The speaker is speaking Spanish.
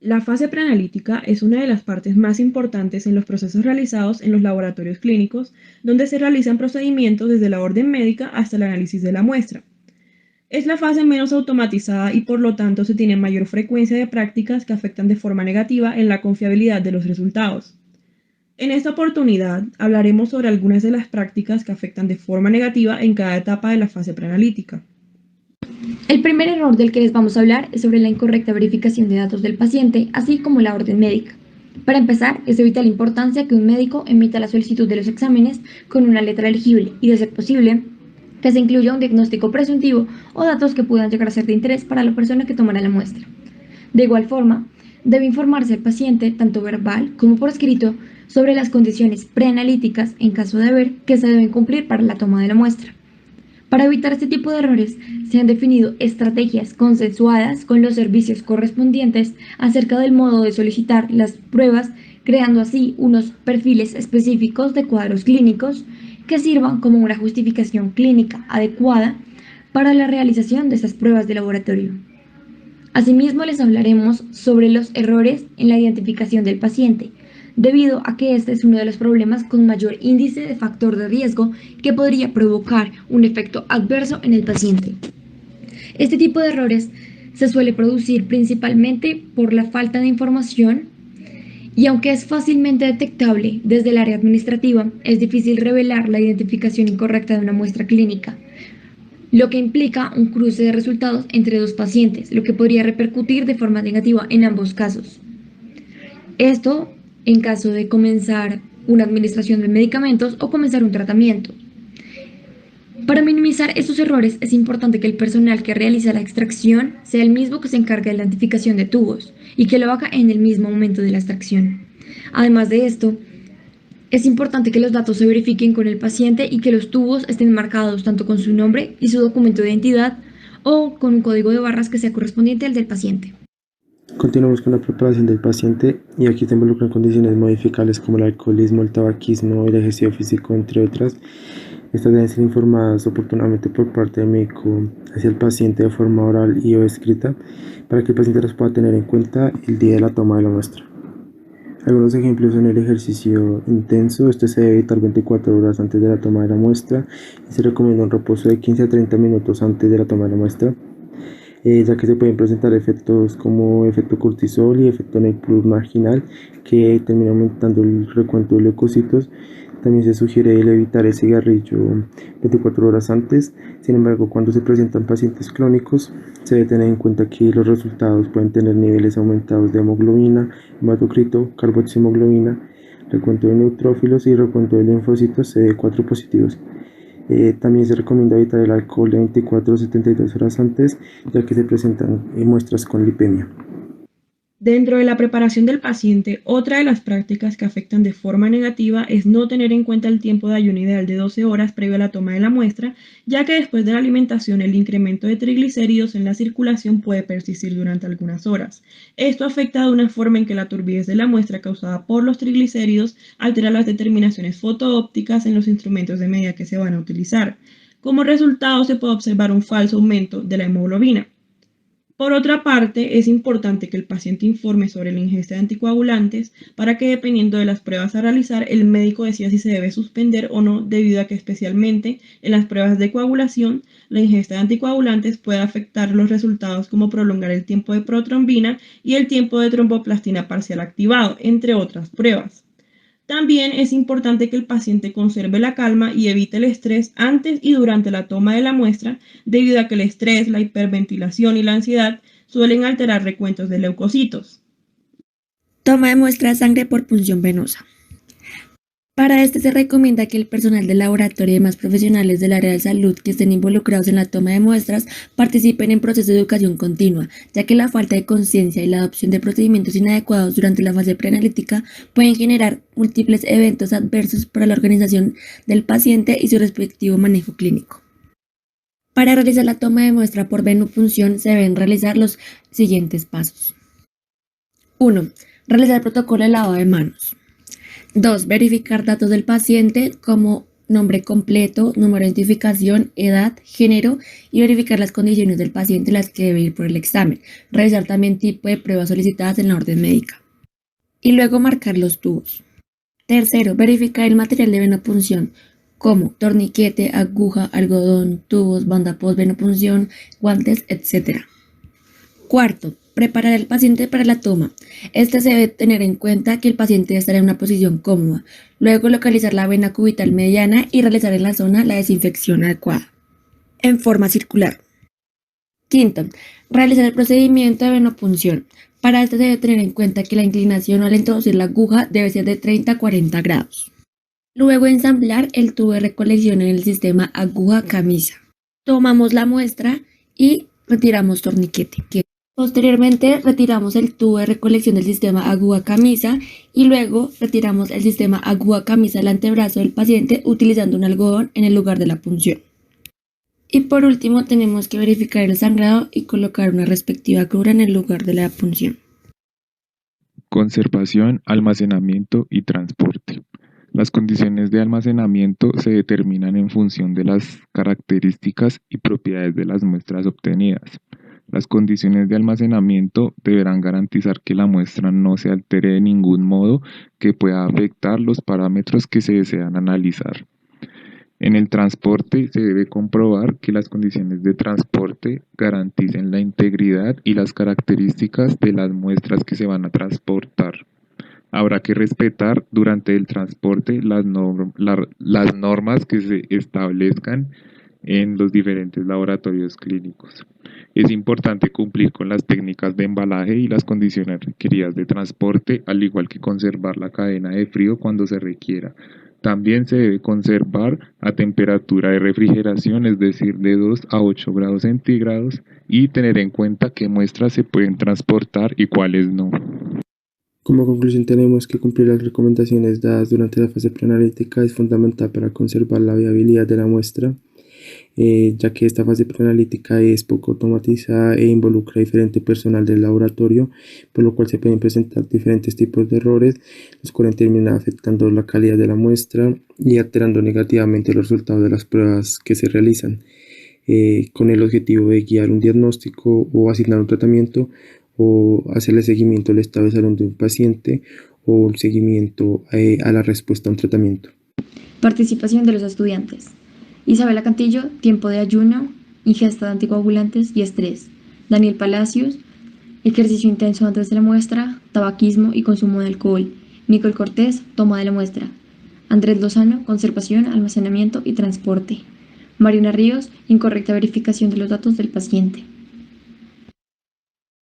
La fase preanalítica es una de las partes más importantes en los procesos realizados en los laboratorios clínicos, donde se realizan procedimientos desde la orden médica hasta el análisis de la muestra. Es la fase menos automatizada y por lo tanto se tiene mayor frecuencia de prácticas que afectan de forma negativa en la confiabilidad de los resultados. En esta oportunidad hablaremos sobre algunas de las prácticas que afectan de forma negativa en cada etapa de la fase preanalítica. El primer error del que les vamos a hablar es sobre la incorrecta verificación de datos del paciente, así como la orden médica. Para empezar, es de vital importancia que un médico emita la solicitud de los exámenes con una letra legible y, de ser posible, que se incluya un diagnóstico presuntivo o datos que puedan llegar a ser de interés para la persona que tomará la muestra. De igual forma, debe informarse al paciente, tanto verbal como por escrito, sobre las condiciones preanalíticas en caso de haber que se deben cumplir para la toma de la muestra. Para evitar este tipo de errores, se han definido estrategias consensuadas con los servicios correspondientes acerca del modo de solicitar las pruebas, creando así unos perfiles específicos de cuadros clínicos que sirvan como una justificación clínica adecuada para la realización de estas pruebas de laboratorio. Asimismo, les hablaremos sobre los errores en la identificación del paciente, debido a que este es uno de los problemas con mayor índice de factor de riesgo que podría provocar un efecto adverso en el paciente. Este tipo de errores se suele producir principalmente por la falta de información y aunque es fácilmente detectable desde el área administrativa, es difícil revelar la identificación incorrecta de una muestra clínica, lo que implica un cruce de resultados entre dos pacientes, lo que podría repercutir de forma negativa en ambos casos. Esto en caso de comenzar una administración de medicamentos o comenzar un tratamiento. Para minimizar estos errores es importante que el personal que realiza la extracción sea el mismo que se encarga de la identificación de tubos y que lo haga en el mismo momento de la extracción. Además de esto, es importante que los datos se verifiquen con el paciente y que los tubos estén marcados tanto con su nombre y su documento de identidad o con un código de barras que sea correspondiente al del paciente. Continuamos con la preparación del paciente y aquí se involucran condiciones modificables como el alcoholismo, el tabaquismo, el ejercicio físico, entre otras. Estas deben ser informadas oportunamente por parte del médico hacia el paciente de forma oral y o escrita para que el paciente las pueda tener en cuenta el día de la toma de la muestra. Algunos ejemplos son el ejercicio intenso. Este se debe evitar 24 horas antes de la toma de la muestra y se recomienda un reposo de 15 a 30 minutos antes de la toma de la muestra, ya que se pueden presentar efectos como efecto cortisol y efecto NEC+ marginal que termina aumentando el recuento de leucocitos. También se sugiere el evitar el cigarrillo 24 horas antes. Sin embargo, cuando se presentan pacientes crónicos, se debe tener en cuenta que los resultados pueden tener niveles aumentados de hemoglobina, hematocrito, carboxihemoglobina, recuento de neutrófilos y recuento de linfocitos CD4 positivos. También se recomienda evitar el alcohol de 24 a 72 horas antes, ya que se presentan muestras con lipemia. Dentro de la preparación del paciente, otra de las prácticas que afectan de forma negativa es no tener en cuenta el tiempo de ayuno ideal de 12 horas previo a la toma de la muestra, ya que después de la alimentación el incremento de triglicéridos en la circulación puede persistir durante algunas horas. Esto afecta de una forma en que la turbidez de la muestra causada por los triglicéridos altera las determinaciones fotoópticas en los instrumentos de medida que se van a utilizar. Como resultado se puede observar un falso aumento de la hemoglobina. Por otra parte, es importante que el paciente informe sobre la ingesta de anticoagulantes para que, dependiendo de las pruebas a realizar, el médico decida si se debe suspender o no, debido a que especialmente en las pruebas de coagulación, la ingesta de anticoagulantes puede afectar los resultados como prolongar el tiempo de protrombina y el tiempo de tromboplastina parcial activado, entre otras pruebas. También es importante que el paciente conserve la calma y evite el estrés antes y durante la toma de la muestra, debido a que el estrés, la hiperventilación y la ansiedad suelen alterar recuentos de leucocitos. Toma de muestra de sangre por punción venosa. Para este se recomienda que el personal del laboratorio y demás profesionales del área de salud que estén involucrados en la toma de muestras participen en procesos de educación continua, ya que la falta de conciencia y la adopción de procedimientos inadecuados durante la fase preanalítica pueden generar múltiples eventos adversos para la organización del paciente y su respectivo manejo clínico. Para realizar la toma de muestra por venopunción se deben realizar los siguientes pasos. 1. Realizar el protocolo de lavado de manos. 2. Verificar datos del paciente como nombre completo, número de identificación, edad, género y verificar las condiciones del paciente en las que debe ir por el examen. Revisar también tipo de pruebas solicitadas en la orden médica. Y luego marcar los tubos. Tercero, verificar el material de venopunción, como torniquete, aguja, algodón, tubos, banda post venopunción, guantes, etc. Cuarto, preparar al paciente para la toma. Se debe tener en cuenta que el paciente debe estar en una posición cómoda. Luego localizar la vena cubital mediana y realizar en la zona la desinfección adecuada, en forma circular. Quinto, realizar el procedimiento de venopunción. Para esto se debe tener en cuenta que la inclinación al introducir la aguja debe ser de 30 a 40 grados. Luego ensamblar el tubo de recolección en el sistema aguja-camisa. Tomamos la muestra y retiramos torniquete. Posteriormente retiramos el tubo de recolección del sistema aguja-camisa y luego retiramos el sistema aguja-camisa del antebrazo del paciente utilizando un algodón en el lugar de la punción. Y por último tenemos que verificar el sangrado y colocar una respectiva cura en el lugar de la punción. Conservación, almacenamiento y transporte. Las condiciones de almacenamiento se determinan en función de las características y propiedades de las muestras obtenidas. Las condiciones de almacenamiento deberán garantizar que la muestra no se altere de ningún modo que pueda afectar los parámetros que se desean analizar. En el transporte se debe comprobar que las condiciones de transporte garanticen la integridad y las características de las muestras que se van a transportar. Habrá que respetar durante el transporte las normas que se establezcan en los diferentes laboratorios clínicos. Es importante cumplir con las técnicas de embalaje y las condiciones requeridas de transporte, al igual que conservar la cadena de frío cuando se requiera. También se debe conservar a temperatura de refrigeración, es decir, de 2 a 8 grados centígrados, y tener en cuenta qué muestras se pueden transportar y cuáles no. Como conclusión tenemos que cumplir las recomendaciones dadas durante la fase preanalítica es fundamental para conservar la viabilidad de la muestra, ya que esta fase preanalítica es poco automatizada e involucra diferente personal del laboratorio, por lo cual se pueden presentar diferentes tipos de errores, los cuales terminan afectando la calidad de la muestra y alterando negativamente los resultados de las pruebas que se realizan, con el objetivo de guiar un diagnóstico o asignar un tratamiento o hacerle seguimiento al estado de salud de un paciente o un seguimiento a la respuesta a un tratamiento. Participación de los estudiantes. Isabela Cantillo, tiempo de ayuno, ingesta de anticoagulantes y estrés. Daniel Palacios, ejercicio intenso antes de la muestra, tabaquismo y consumo de alcohol. Nicole Cortés, toma de la muestra. Andrés Lozano, conservación, almacenamiento y transporte. Mariana Ríos, incorrecta verificación de los datos del paciente.